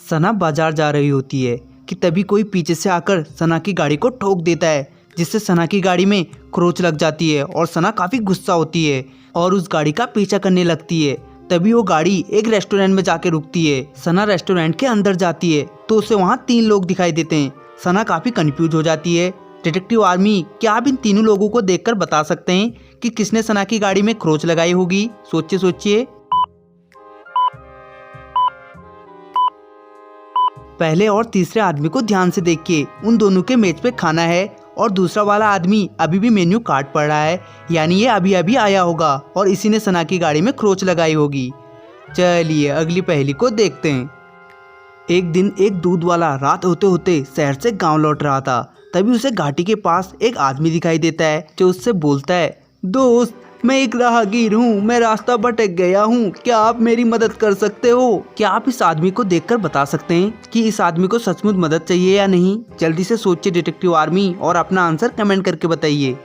सना बाजार जा रही होती है कि तभी कोई पीछे से आकर सना की गाड़ी को ठोक देता है, जिससे सना की गाड़ी में खरोंच लग जाती है और सना काफ़ी गुस्सा होती है और उस गाड़ी का पीछा करने लगती है। तभी वो गाड़ी एक रेस्टोरेंट में जाके रुकती है। सना रेस्टोरेंट के अंदर जाती है तो उसे वहाँ 3 लोग दिखाई देते हैं। सना काफ़ी कंफ्यूज हो जाती है। डिटेक्टिव आर्मी, क्या आप इन तीनों लोगों को देखकर बता सकते हैं कि किसने सना की गाड़ी में खरोंच लगाई होगी? सोचिए सोचिए। पहले और तीसरे आदमी को ध्यान से देखिए। उन दोनों के मेज पे खाना है और दूसरा वाला आदमी अभी भी मेन्यू कार्ड पढ़ रहा है, यानी ये अभी अभी आया होगा और इसी ने सना की गाड़ी में खरोंच लगाई होगी। चलिए अगली पहेली को देखते हैं। एक दिन एक दूध वाला रात होते होते शहर से गांव लौट रहा था। तभी उसे घाटी के पास एक आदमी दिखाई देता है जो उससे बोलता है, दोस्त, मैं एक राहगीर हूँ, मैं रास्ता भटक गया हूँ, क्या आप मेरी मदद कर सकते हो? क्या आप इस आदमी को देखकर बता सकते हैं कि इस आदमी को सचमुच मदद चाहिए या नहीं? जल्दी से सोचिए डिटेक्टिव आर्मी और अपना आंसर कमेंट करके बताइए।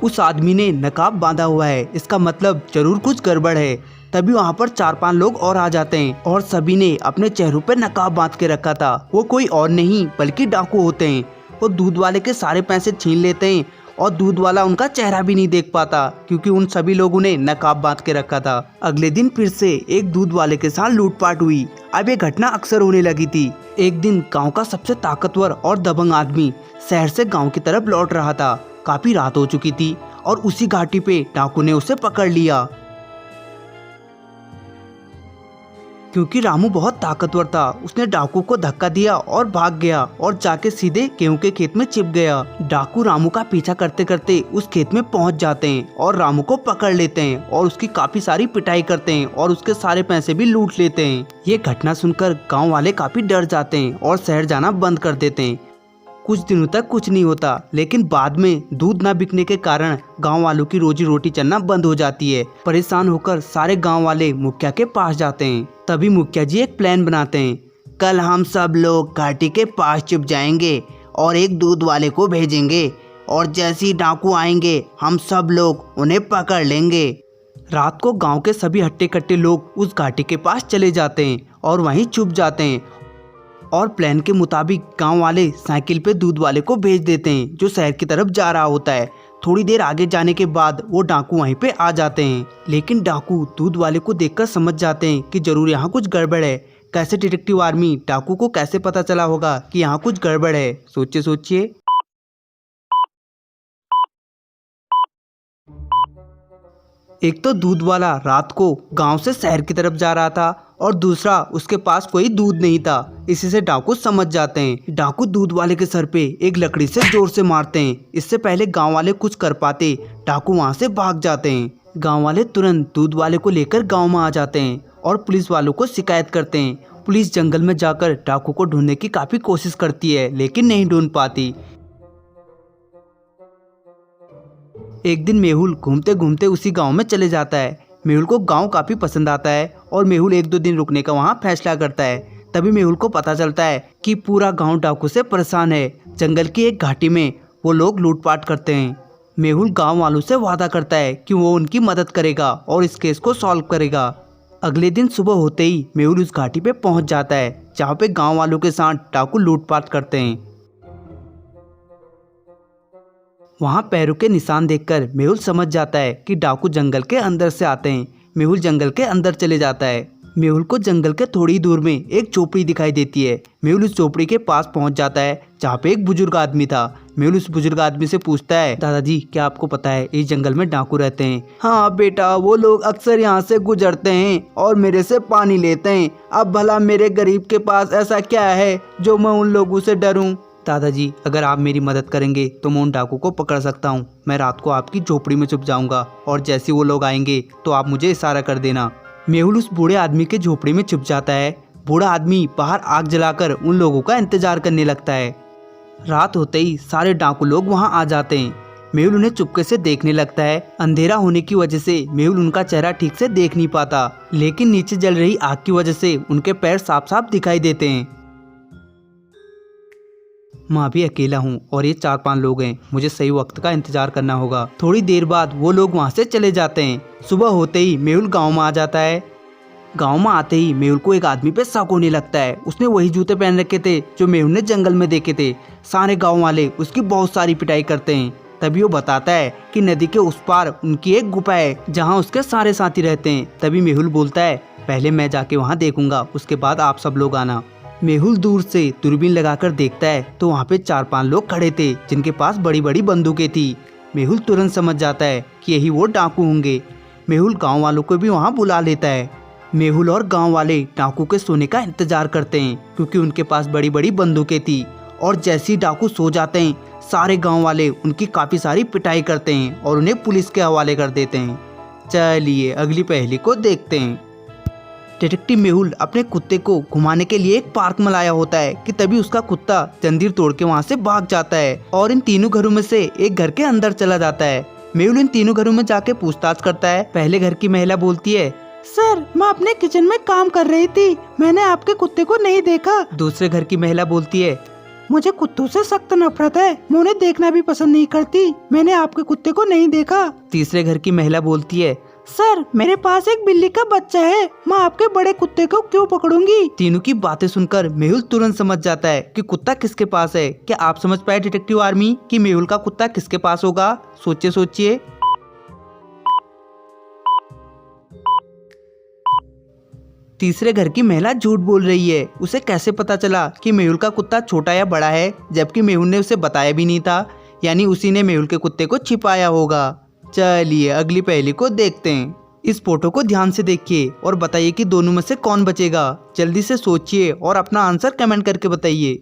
उस आदमी ने नकाब बांधा हुआ है, इसका मतलब जरूर कुछ गड़बड़ है। तभी वहाँ पर 4-5 लोग और आ जाते हैं और सभी ने अपने चेहरों पर नकाब बांध के रखा था। वो कोई और नहीं बल्कि डाकू होते हैं। वो दूध वाले के सारे पैसे छीन लेते हैं और दूध वाला उनका चेहरा भी नहीं देख पाता क्योंकि उन सभी लोगों ने नकाब बांध के रखा था। अगले दिन फिर से एक दूध वाले के साथ लूटपाट हुई। अब ये घटना अक्सर होने लगी थी। एक दिन गांव का सबसे ताकतवर और दबंग आदमी शहर से गांव की तरफ लौट रहा था। काफी रात हो चुकी थी और उसी घाटी पे डाकू ने उसे पकड़ लिया। क्योंकि रामू बहुत ताकतवर था, उसने डाकू को धक्का दिया और भाग गया और जाके सीधे गेहूं के खेत में छिप गया। डाकू रामू का पीछा करते करते उस खेत में पहुंच जाते हैं और रामू को पकड़ लेते हैं और उसकी काफी सारी पिटाई करते हैं और उसके सारे पैसे भी लूट लेते हैं। ये घटना सुनकर गाँव वाले काफी डर जाते हैं और शहर जाना बंद कर देते हैं। कुछ दिनों तक कुछ नहीं होता, लेकिन बाद में दूध ना बिकने के कारण गांव वालों की रोजी रोटी चलना बंद हो जाती है। परेशान होकर सारे गांव वाले मुखिया के पास जाते हैं। तभी मुखिया जी एक प्लान बनाते हैं। कल हम सब लोग घाटी के पास छुप जाएंगे और एक दूध वाले को भेजेंगे और जैसे ही डाकू आएंगे हम सब लोग उन्हें पकड़ लेंगे। रात को गाँव के सभी हट्टे कट्टे लोग उस घाटी के पास चले जाते हैं और वहीं छुप जाते हैं और प्लान के मुताबिक गांव वाले साइकिल पे दूध वाले को भेज देते हैं जो शहर की तरफ जा रहा होता है। थोड़ी देर आगे जाने के बाद वो डाकू वहीं पे आ जाते हैं, लेकिन डाकू दूध वाले को देखकर समझ जाते हैं कि जरूर यहाँ कुछ गड़बड़ है। कैसे डिटेक्टिव आर्मी, डाकू को कैसे पता चला होगा कि यहाँ कुछ गड़बड़ है? सोचिए सोचिए। एक तो दूध वाला रात को गांव से शहर की तरफ जा रहा था और दूसरा उसके पास कोई दूध नहीं था। इसी से डाकू समझ जाते हैं। डाकू दूध वाले के सर पे एक लकड़ी से जोर से मारते हैं। इससे पहले गांव वाले कुछ कर पाते, डाकू वहां से भाग जाते हैं। गांव वाले तुरंत दूध वाले को लेकर गांव में आ जाते हैं और पुलिस वालों को शिकायत करते हैं। पुलिस जंगल में जाकर डाकू को ढूंढने की काफी कोशिश करती है, लेकिन नहीं ढूंढ पाती। एक दिन मेहुल घूमते घूमते उसी गांव में चले जाता है। मेहुल को गांव काफी पसंद आता है और मेहुल 1-2 दिन रुकने का वहां फैसला करता है। तभी मेहुल को पता चलता है कि पूरा गांव डाकू से परेशान है। जंगल की एक घाटी में वो लोग लूटपाट करते हैं। मेहुल गांव वालों से वादा करता है कि वो उनकी मदद करेगा और इस केस को सॉल्व करेगा। अगले दिन सुबह होते ही मेहुल उस घाटी पे पहुंच जाता है जहाँ पे गाँव वालों के साथ डाकू लूटपाट करते हैं। वहाँ पैरों के निशान देखकर मेहुल समझ जाता है कि डाकू जंगल के अंदर से आते हैं। मेहुल जंगल के अंदर चले जाता है। मेहुल को जंगल के थोड़ी दूर में एक झोपड़ी दिखाई देती है। मेहुल उस झोपड़ी के पास पहुंच जाता है जहाँ पे एक बुजुर्ग आदमी था। मेहुल उस बुजुर्ग आदमी से पूछता है, दादाजी क्या आपको पता है इस जंगल में डाकू रहते हैं? हाँ बेटा, वो लोग अक्सर यहाँ से गुजरते हैं और मेरे से पानी लेते हैं। अब भला मेरे गरीब के पास ऐसा क्या है जो मैं उन लोगों से डरूं? दादाजी, अगर आप मेरी मदद करेंगे तो मैं उन डाकू को पकड़ सकता हूँ। मैं रात को आपकी झोपड़ी में छुप जाऊंगा और जैसे वो लोग आएंगे तो आप मुझे इशारा कर देना। मेहुल उस बूढ़े आदमी के झोपड़ी में छुप जाता है। बूढ़ा आदमी बाहर आग जलाकर उन लोगों का इंतजार करने लगता है। रात होते ही सारे डाकू लोग वहाँ आ जाते हैं। मेहुल उन्हें चुपके से देखने लगता है। अंधेरा होने की वजह से मेहुल उनका चेहरा ठीक से देख नहीं पाता, लेकिन नीचे जल रही आग की वजह से उनके पैर साफ साफ दिखाई देते हैं। मैं भी अकेला हूँ और ये 4-5 लोग हैं। मुझे सही वक्त का इंतजार करना होगा। थोड़ी देर बाद वो लोग वहाँ से चले जाते हैं। सुबह होते ही मेहुल गाँव में आ जाता है। गांव में आते ही मेहुल को एक आदमी पे शक होने लगता है। उसने वही जूते पहन रखे थे जो मेहुल ने जंगल में देखे थे। सारे गांव वाले उसकी बहुत सारी पिटाई करते हैं। तभी वो बताता है कि नदी के उस पार उनकी एक गुफा है जहां उसके सारे साथी रहते हैं। तभी मेहुल बोलता है, पहले मैं जाके वहां देखूंगा, उसके बाद आप सब लोग आना। मेहुल दूर से दूरबीन लगाकर देखता है तो वहाँ पे 4-5 लोग खड़े थे जिनके पास बड़ी बड़ी बंदूकें थी। मेहुल तुरंत समझ जाता है कि यही वो डाकू होंगे। मेहुल गाँव वालों को भी वहाँ बुला लेता है। मेहुल और गांव वाले डाकू के सोने का इंतजार करते हैं क्योंकि उनके पास बड़ी बड़ी बंदूकें थी। और जैसे ही डाकू सो जाते हैं सारे गांव वाले उनकी काफी सारी पिटाई करते हैं और उन्हें पुलिस के हवाले कर देते हैं। चलिए अगली पहेली को देखते हैं। डिटेक्टिव मेहुल अपने कुत्ते को घुमाने के लिए एक पार्क में लाया होता है कि तभी उसका कुत्ता जंजीर तोड़ के वहाँ से भाग जाता है और इन तीनों घरों में से एक घर के अंदर चला जाता है। मेहुल इन तीनों घरों में जाके पूछताछ करता है। पहले घर की महिला बोलती है, सर मैं अपने किचन में काम कर रही थी, मैंने आपके कुत्ते को नहीं देखा। दूसरे घर की महिला बोलती है, मुझे कुत्तों से सख्त नफरत है, मैं उन्हें देखना भी पसंद नहीं करती, मैंने आपके कुत्ते को नहीं देखा। तीसरे घर की महिला बोलती है, सर मेरे पास एक बिल्ली का बच्चा है, मैं आपके बड़े कुत्ते को क्यों पकड़ूंगी। तीनों की बातें सुनकर मेहुल तुरंत समझ जाता है कि कुत्ता किसके पास है। क्या आप समझ पाए डिटेक्टिव आर्मी कि मेहुल का कुत्ता किसके पास होगा? सोचिए सोचिए। तीसरे घर की महिला झूठ बोल रही है। उसे कैसे पता चला कि मेहुल का कुत्ता छोटा या बड़ा है, जबकि मेहुल ने उसे बताया भी नहीं था। यानी उसी ने मेहुल के कुत्ते को छिपाया होगा। चलिए अगली पहेली को देखते हैं। इस फोटो को ध्यान से देखिए और बताइए कि दोनों में से कौन बचेगा। जल्दी से सोचिए और अपना आंसर कमेंट करके बताइए।